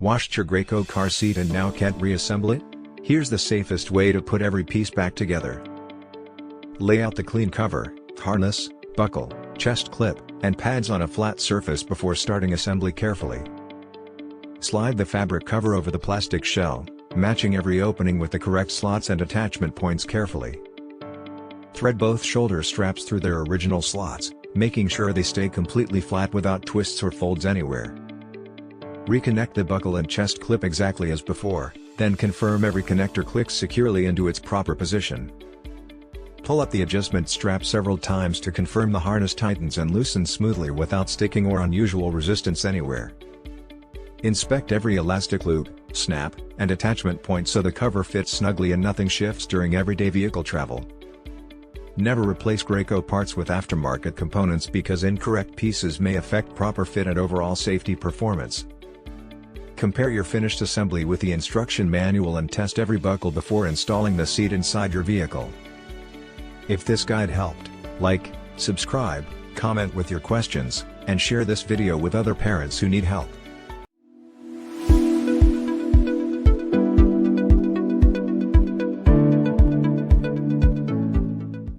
Washed your Graco car seat and now can't reassemble it? Here's the safest way to put every piece back together. Lay out the clean cover, harness, buckle, chest clip, and pads on a flat surface before starting assembly carefully. Slide the fabric cover over the plastic shell, matching every opening with the correct slots and attachment points carefully. Thread both shoulder straps through their original slots, making sure they stay completely flat without twists or folds anywhere. Reconnect the buckle and chest clip exactly as before, then confirm every connector clicks securely into its proper position. Pull up the adjustment strap several times to confirm the harness tightens and loosens smoothly without sticking or unusual resistance anywhere. Inspect every elastic loop, snap, and attachment point so the cover fits snugly and nothing shifts during everyday vehicle travel. Never replace Graco parts with aftermarket components because incorrect pieces may affect proper fit and overall safety performance. Compare your finished assembly with the instruction manual and test every buckle before installing the seat inside your vehicle. If this guide helped, like, subscribe, comment with your questions, and share this video with other parents who need help.